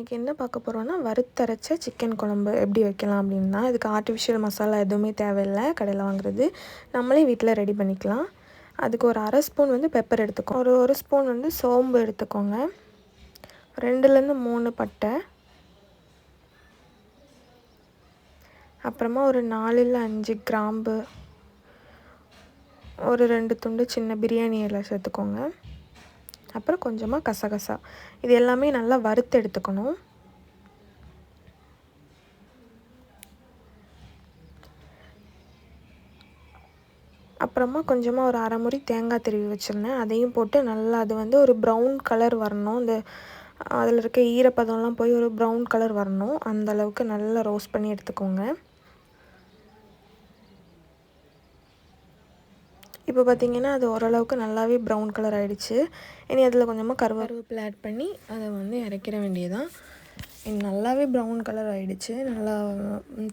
இன்றைக்கி என்ன பார்க்க போகிறோன்னா வறுத்தரைச்ச சிக்கன் குழம்பு எப்படி வைக்கலாம் அப்படின்னா, இதுக்கு ஆர்டிஃபிஷியல் மசாலா எதுவுமே தேவையில்லை, கடையில் வாங்குறது. நம்மளே வீட்டில் ரெடி பண்ணிக்கலாம். அதுக்கு ஒரு 1/2 ஸ்பூன் வந்து பெப்பர் எடுத்துக்கோங்க, ஒரு ஸ்பூன் வந்து சோம்பு எடுத்துக்கோங்க, 2லேருந்து 3 பட்டை, அப்புறமா ஒரு 4 இல்லை 5 கிராம்பு, ஒரு 2 துண்டு சின்ன பிரியாணி இலை சேர்த்துக்கோங்க, அப்புறம் கொஞ்சமாக கசகசா. இது எல்லாமே நல்லா வறுத்து எடுத்துக்கணும். அப்புறமா கொஞ்சமாக ஒரு 1/2 மூடி தேங்காய் திருவி வச்சுருந்தேன், அதையும் போட்டு நல்லா அது வந்து ஒரு ப்ரௌன் கலர் வரணும். இந்த அதில் இருக்க ஈரப்பதம்லாம் போய் ஒரு ப்ரௌன் கலர் வரணும். அந்தளவுக்கு நல்லா ரோஸ்ட் பண்ணி எடுத்துக்கோங்க. இப்போ பார்த்திங்கன்னா அது ஓரளவுக்கு நல்லாவே ப்ரௌன் கலர் ஆகிடுச்சு. இனி அதில் கொஞ்சமாக கருவேப்பிலை ஆட் பண்ணி அதை வந்து இறக்கிற வேண்டியதான். நல்லாவே ப்ரௌன் கலர் ஆகிடுச்சு. நல்லா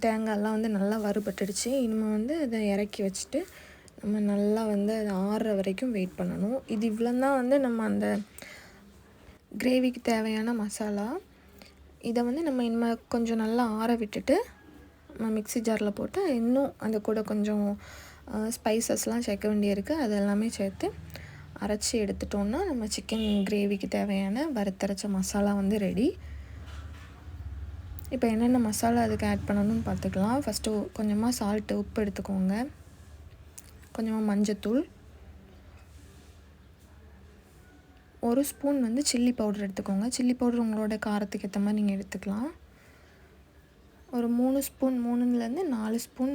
தேங்காயெல்லாம் வந்து நல்லா வறுபட்டுடுச்சு. இனிமேல் வந்து அதை இறக்கி வச்சுட்டு நம்ம நல்லா வந்து அது ஆறுற வரைக்கும் வெயிட் பண்ணணும். இது இவ்வளோ தான் வந்து நம்ம அந்த கிரேவிக்கு தேவையான மசாலா. இதை வந்து நம்ம இனிமேல் கொஞ்சம் நல்லா ஆற விட்டுட்டு நம்ம மிக்ஸி ஜாரில் போட்டு இன்னும் அந்த கூட கொஞ்சம் ஸ்பைசஸ்லாம் சேர்க்க வேண்டியிருக்கு. அது எல்லாமே சேர்த்து அரைச்சி எடுத்துட்டோன்னா நம்ம சிக்கன் கிரேவிக்கு தேவையான வறுத்தரைச்ச மசாலா வந்து ரெடி. இப்போ என்னென்ன மசாலா அதுக்கு ஆட் பண்ணணும்னு பார்த்துக்கலாம். ஃபஸ்ட்டு கொஞ்சமாக சால்ட்டு, உப்பு எடுத்துக்கோங்க, கொஞ்சமாக மஞ்சத்தூள், 1 ஸ்பூன் வந்து சில்லி பவுடர் எடுத்துக்கோங்க. சில்லி பவுடர் உங்களோட காரத்துக்கு ஏற்ற மாதிரி நீங்கள் எடுத்துக்கலாம். ஒரு 3 ஸ்பூன், 3லேருந்து 4 ஸ்பூன்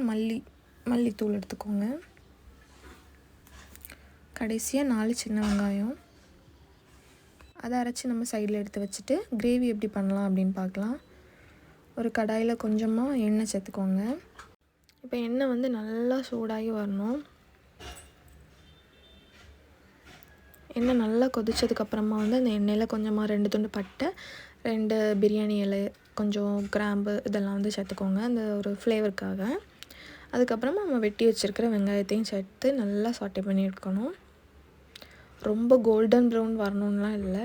மல்லித்தூள் எடுத்துக்கோங்க. கடைசியாக 4 சின்ன வெங்காயம். அதை அரைச்சி நம்ம சைடில் எடுத்து வச்சுட்டு கிரேவி எப்படி பண்ணலாம் அப்படின்னு பார்க்கலாம். ஒரு கடாயில் கொஞ்சமாக எண்ணெய் சேர்த்துக்கோங்க. இப்போ எண்ணெய் வந்து நல்லா சூடாகி வரணும். எண்ணெய் நல்லா கொதிச்சதுக்கப்புறமா வந்து அந்த எண்ணெயில் கொஞ்சமாக 2 துண்டு பட்டை, 2 பிரியாணி இலை, கொஞ்சம் கிராம்பு இதெல்லாம் வந்து சேர்த்துக்கோங்க அந்த ஒரு ஃப்ளேவருக்காக. அதுக்கப்புறமா நம்ம வெட்டி வச்சுருக்கிற வெங்காயத்தையும் சேர்த்து நல்லா சாட்டே பண்ணி எடுக்கணும். ரொம்ப கோல்டன் ப்ரௌன் வரணும்லாம் இல்லை,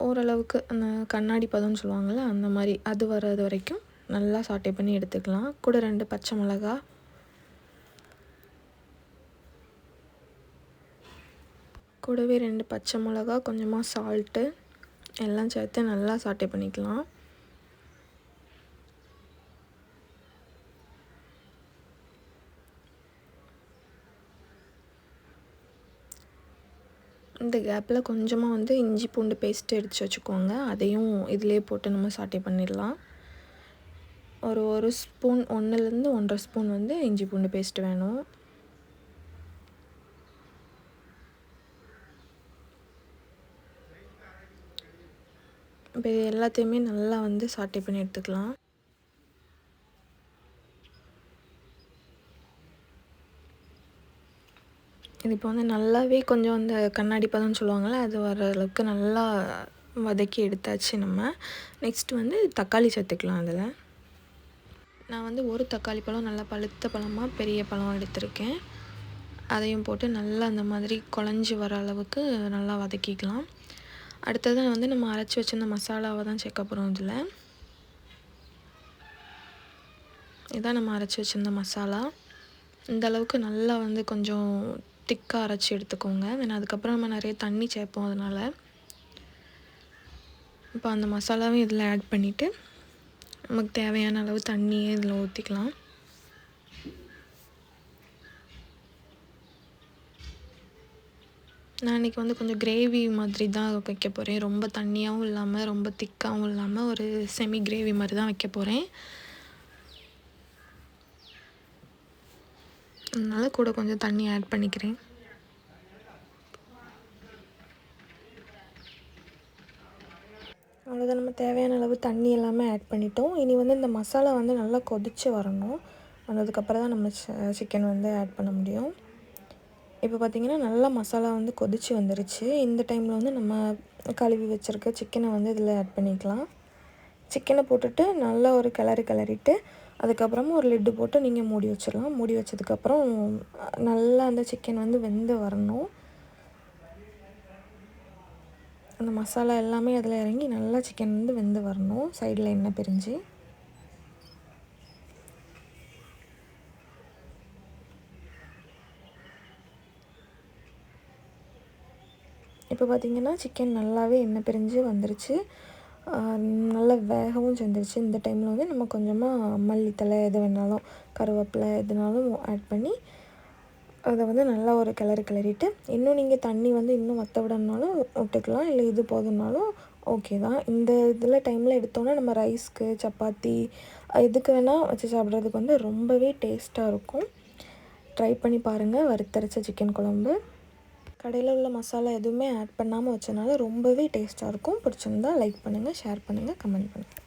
ஓரளவுக்கு அந்த கண்ணாடி பதம்னு சொல்லுவாங்கள்ல அந்த மாதிரி அது வர்றது வரைக்கும் நல்லா சாட்டே பண்ணி எடுத்துக்கலாம். கூட 2 பச்சை மிளகா, கூடவே 2 பச்சை மிளகா, கொஞ்சமாக சால்ட்டு எல்லாம் சேர்த்து நல்லா சாட்டே பண்ணிக்கலாம். இந்த கேப்பில் கொஞ்சமாக வந்து இஞ்சி பூண்டு பேஸ்ட்டு எடுத்து வச்சுக்கோங்க, அதையும் இதிலே போட்டு நம்ம சாட்டே பண்ணிடலாம். ஒரு ஸ்பூன், 1லேருந்து 1.5 ஸ்பூன் வந்து இஞ்சி பூண்டு பேஸ்ட்டு வேணும். இப்போ இது எல்லாத்தையுமே நல்லா வந்து சாட்டே பண்ணி எடுத்துக்கலாம். இது இப்போ வந்து நல்லாவே கொஞ்சம் அந்த கண்ணாடி பதம்னு சொல்லுவாங்கள்ல அது வர அளவுக்கு நல்லா வதக்கி எடுத்தாச்சு. நம்ம நெக்ஸ்ட்டு வந்து தக்காளி சேர்த்துக்கலாம். அதில் நான் வந்து ஒரு தக்காளி பழம், நல்லா பழுத்த பழமாக பெரிய பழம் எடுத்திருக்கேன். அதையும் போட்டு நல்லா அந்த மாதிரி குழஞ்சி வர அளவுக்கு நல்லா வதக்கிக்கலாம். அடுத்தது வந்து நம்ம அரைச்சி வச்சிருந்த மசாலாவை தான் சேர்க்க போகிறோம். இதில் இதான் நம்ம அரைச்சி வச்சுருந்த மசாலா. இந்த அளவுக்கு நல்லா வந்து கொஞ்சம் திக்காக அரைச்சி எடுத்துக்கோங்க. ஏன்னா அதுக்கப்புறம் நம்ம நிறைய தண்ணி சேர்ப்போம். அதனால் இப்போ அந்த மசாலாவையும் இதில் ஆட் பண்ணிவிட்டு நமக்கு தேவையான அளவு தண்ணியே இதில் ஊற்றிக்கலாம். நான் இன்றைக்கி வந்து கொஞ்சம் கிரேவி மாதிரி தான் வைக்க போகிறேன். ரொம்ப தண்ணியாகவும் இல்லாமல் ரொம்ப திக்காகவும் இல்லாமல் ஒரு செமி கிரேவி மாதிரி தான் வைக்க போகிறேன். அதனால் கூட கொஞ்சம் தண்ணி ஆட் பண்ணிக்கிறேன். அவ்வளோதான், நம்ம தேவையான அளவு தண்ணி எல்லாமே ஆட் பண்ணிட்டோம். இனி வந்து இந்த மசாலா வந்து நல்லா கொதித்து வரணும். வந்ததுக்கப்புறம் தான் நம்ம சிக்கன் வந்து ஆட் பண்ண முடியும். இப்போ பார்த்திங்கன்னா நல்லா மசாலா வந்து கொதித்து வந்துருச்சு. இந்த டைமில் வந்து நம்ம கழுவி வச்சுருக்க சிக்கனை வந்து இதில் ஆட் பண்ணிக்கலாம். சிக்கனை போட்டுட்டு நல்லா ஒரு கிளறிட்டு அதுக்கப்புறமா ஒரு லிட்டு போட்டு நீங்கள் மூடி வச்சிடலாம். மூடி வச்சதுக்கப்புறம் நல்லா அந்த சிக்கன் வந்து வெந்து வரணும். அந்த மசாலா எல்லாமே அதில் இறங்கி நல்லா சிக்கன் வந்து வெந்து வரணும். சைடில் எண்ணெய் பிரிஞ்சு. இப்போ பார்த்திங்கன்னா சிக்கன் நல்லாவே எண்ணெய் பிரிஞ்சு வந்துருச்சு. நல்லா வேகவும் செஞ்சிருச்சு. இந்த டைமில் வந்து நம்ம கொஞ்சமாக மல்லித்தழை எது வேணாலும் கருவேப்பிலை எதுனாலும் ஆட் பண்ணி அதை வந்து நல்லா ஒரு கிளறிட்டு இன்னும் நீங்கள் தண்ணி வந்து இன்னும் வற்ற விடணுனாலும் விட்டுக்கலாம். இல்லை இது போதும்னாலும் ஓகே தான். இந்த இதில் டைமில் எடுத்தோன்னா நம்ம ரைஸ்க்கு சப்பாத்தி எதுக்கு வேணால் வச்சு சாப்பிட்றதுக்கு வந்து ரொம்பவே டேஸ்ட்டாக இருக்கும். ட்ரை பண்ணி பாருங்கள். வறுத்தரைச்ச சிக்கன் குழம்பு கடையில் உள்ள மசாலா எதுவுமே ஆட் பண்ணாமல் வச்சனால ரொம்பவே டேஸ்ட்டாக இருக்கும். பிடிச்சிருந்தா லைக் பண்ணுங்கள், ஷேர் பண்ணுங்கள், கமெண்ட் பண்ணுங்கள்.